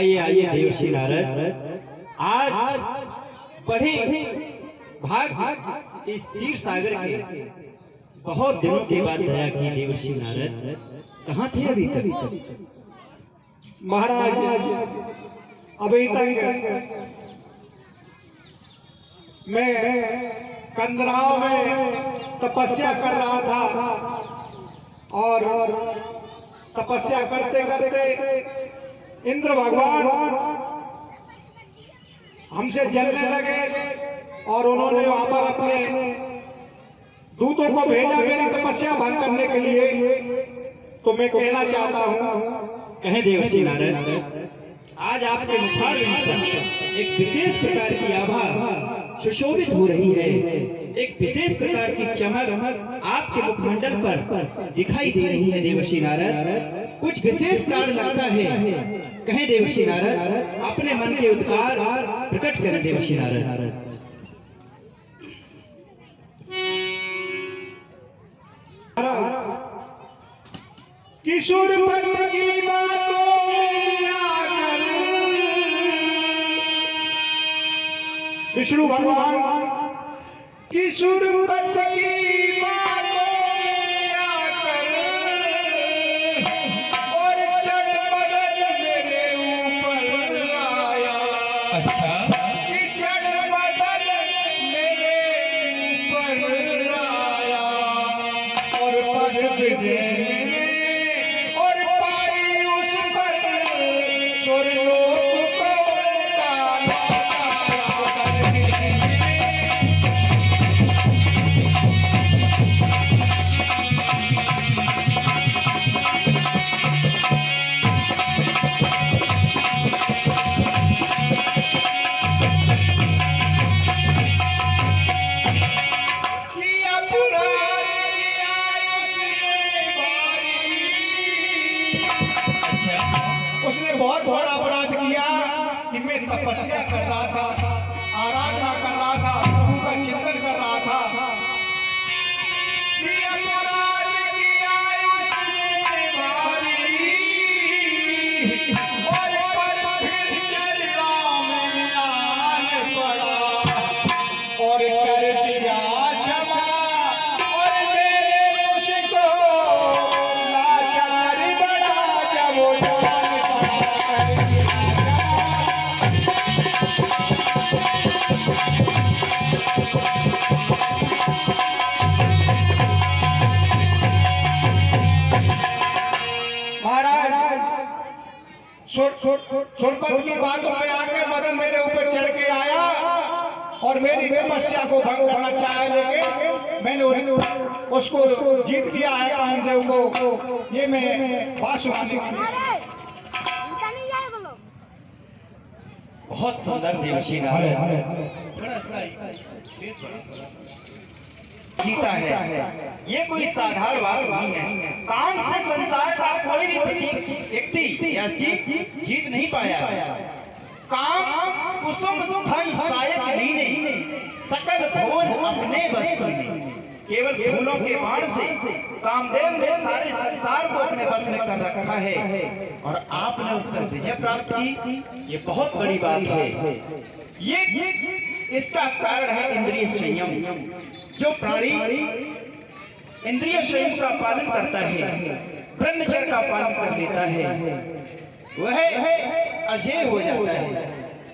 आइए आइए देवर्षि नारद, आज बड़े भाग इस क्षीर सागर के बहुत दिनों के बाद दया की देवर्षि नारद। कहाँ थे अभी तक? महाराज अभी तक मैं कंदराव में तपस्या कर रहा था और तपस्या करते करते इंद्र भगवान हमसे जलने लगे और उन्होंने वहां पर अपने दूतों को भेजा मेरी तपस्या भंग करने के लिए। तो मैं कहना चाहता हूं, कहें देवर्षि नारद, आज आपके मुखारविंद पर एक विशेष प्रकार की आभा सुशोभित हो रही है, एक विशेष प्रकार की चमक आपके मुखमंडल पर दिखाई दे रही है देवर्षि नारद। कुछ विशेष कारण लगता है, कहें देवर्षि नारद, अपने मन के उद्गार प्रकट करें देवर्षि नारद। किशोर पद की बातों में आकर विष्णु भगवान किशोर पद की बातों में आकर और चढ़ बदल मेरे ऊपर आया। अच्छा, चढ़ बदल मेरे ऊपर आया और पद विजय उसने बहुत बड़ा अपराध किया कि मैं तपस्या कर रहा था, आराधना कर रहा था, प्रभु का चिंतन कर रहा था। कि अपराध किया उसने भारी और पर फिर चरणों में आन पड़ा और कर दिया क्षमा और मेरे मुझको लाचार बड़ा जब सोनपत की बातों में आके मदन मेरे ऊपर चढ़ के आया और मेरी तपस्या को भंग करना चाहे, लेकिन मैंने उसको जीत लिया है कामदेव को। ये मैं बात सुनाने बहुत सुंदर देवर्षि नारद जीता है। ये कोई साधारण बात नहीं है। काम से संसार का कोई भी व्यक्ति या चीज जीत नहीं पाया। काम कुसुम धन सायक लीने सकल भोज अपने बस में। केवल फूलों के बाण से कामदेव ने सारे संसार को अपने बस में कर रखा है और आपने उस पर विजय प्राप्त की। ये बहुत बड़ी बात है। ये इसका कारण है इंद्रिय संयम। जो प्राणी इंद्रिय संयम का पालन करता है, ब्रह्मचर्य का पालन कर लेता है, वह अजय हो जाता है।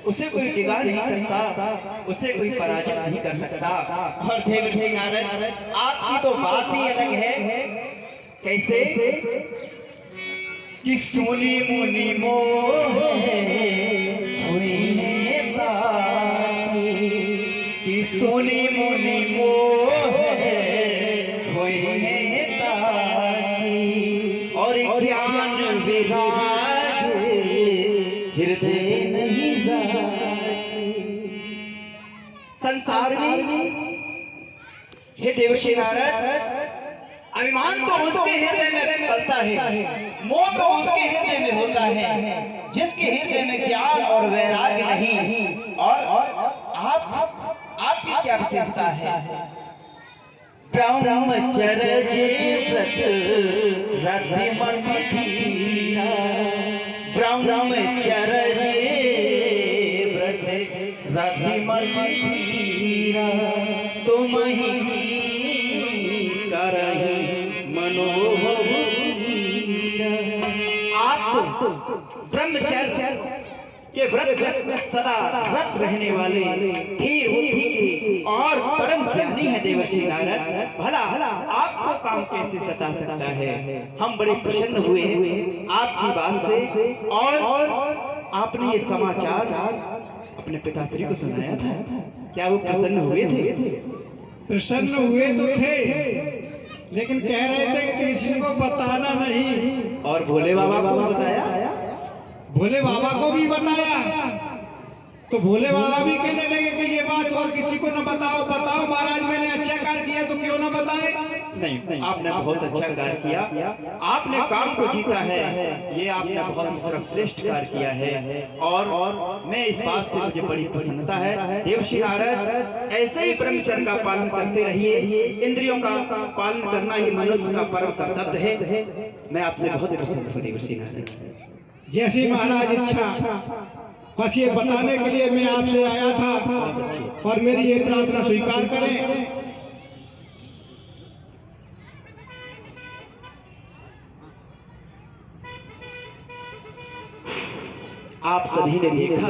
उसे कोई टिका नहीं सकता, उसे कोई पराजित नहीं कर सकता। और देवर्षि नारद, आपकी तो बात ही अलग है। कैसे कि सोनी मुनि मोहे कि सोनी मुनि मोहे और ज्ञान विराग हृदय नहीं संसार में। हे देवर्षि नारद, अभिमान तो उसके हृदय में पलता है, मोह तो उसके हृदय में होता है जिसके हृदय में ज्ञान और वैराग्य नहीं। और आपकी क्या विशेषता है? ब्रह्मचर्य व्रत रति मन धीरा, ब्रह्मचर्य राही मतीरा तुम ही करही मनोहर। आप ब्रह्मचर्य के व्रत सदा व्रत रहने वाले धीर बुद्धि के और परम ज्ञानी है देवर्षि नारद। भला आपको काम कैसे सता सकता है? हम बड़े प्रसन्न हुए आपकी बात से, और आपने ये समाचार अपने पिताश्री को सुनाया था। क्या वो प्रसन्न हुए थे? प्रसन्न हुए तो थे, लेकिन कह रहे थे कि किसी को बताना नहीं। और भोले बाबा को बताया? भोले बाबा को भी बताया, तो भोले बाबा भी कहने लगे कि ये बात और किसी को न बताओ। बताओ महाराज, मैंने अच्छा कार्य किया तो क्यों न बताए? नहीं, आपने बहुत अच्छा कार्य किया। आपने काम को जीता है, ये आपने बहुत ही सर्वश्रेष्ठ कार्य किया है। और मैं इस बात से मुझे बड़ी प्रसन्नता है। देवर्षि नारद, ऐसे ही ब्रह्मचर्य का पालन करते रहिए। इंद्रियों का पालन करना ही मनुष्य का परम कर्तव्य है। मैं आपसे बहुत प्रसन्न हूँ देवर्षि नारद। जैसी महाराज इच्छा, बस ये बताने के लिए मैं आपसे आया था, और मेरी ये प्रार्थना स्वीकार करें। आप सभी ने देखा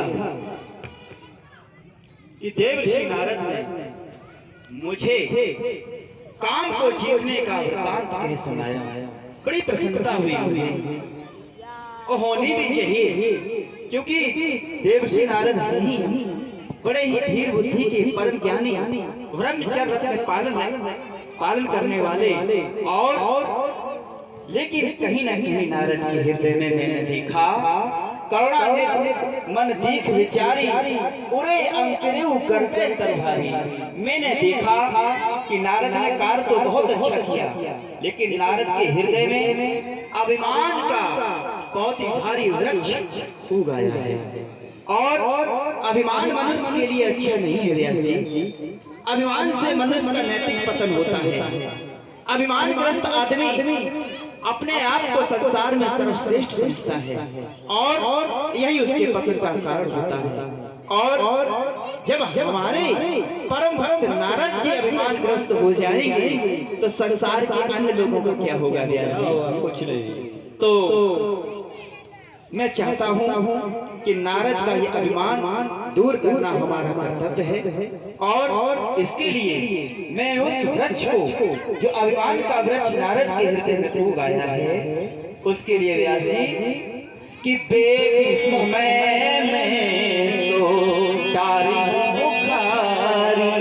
कि देवर्षि नारद ने मुझे काम को जीतने का वृत्तांत कह सुनाया। बड़ी प्रसन्नता हुई मुझे, और होनी भी चाहिए, क्योंकि देवर्षि नारद ही बड़े ही धीर बुद्धि के परम ज्ञानी, ब्रह्मचर्य के पालन करने वाले। और लेकिन कहीं न कहीं नारद के हृदय में मैंने देखा करुणा मन दीख विचारी उरे अंतरे करते तरभारी। मैंने देखा कि नारद ने कार्य तो बहुत अच्छा किया, लेकिन नारद के हृदय में अभिमान का बहुत ही भारी वृक्ष उग आया है। और अभिमान मनुष्य के लिए अच्छा नहीं है व्यासी। अभिमान से मनुष्य का नैतिक पतन होता है। अभिमानग्रस्त आदमी अपने आप को संसार में सर्वश्रेष्ठ समझता है, और यही उसके पतन का कारण होता है। और जब हमारे परम भक्त नारद जी अभिमानग्रस्त हो जाएंगे, तो संसार के अन्य लोगों का क्या होगा व्यासी? कुछ नहीं। तो मैं चाहता हूँ कि नारद का ये अभिमान दूर करना हमारा कर्तव्य है। और इसके लिए मैं उस वृक्ष को, जो अभिमान का वृक्ष नारद के हृदय में उग आया है, उसके लिए व्यासी कि बेबी समय में सो तारी बुखारी,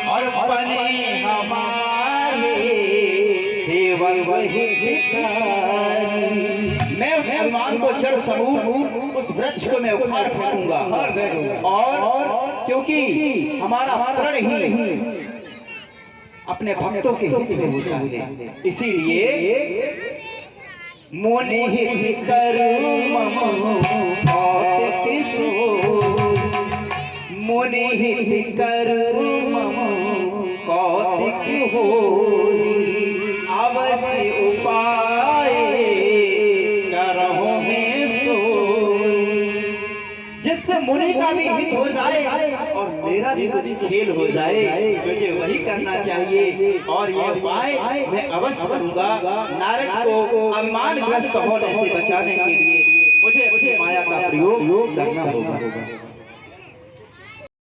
और बने हमारे सेवक वही भिखारी। मैं उस अभिमान को जड़ समूह, उस वृक्ष को मैं उखाड़ फेंकूंगा। और क्योंकि हमारा प्रण ही अपने भक्तों के हित में होता है, इसीलिए मोने हित करूं मोने हित करूं कौतिक हो अवश्य उपाय करहु में सो। जिससे मुनि का भी हित हो जाए और मेरा भी कुछ खेल हो जाए, मुझे वही करना चाहिए। और ये उपाय मैं अवश्य करूंगा। नारद को अभिमानग्रस्त होने से बचाने के लिए मुझे अपनी माया का प्रयोग करना होगा।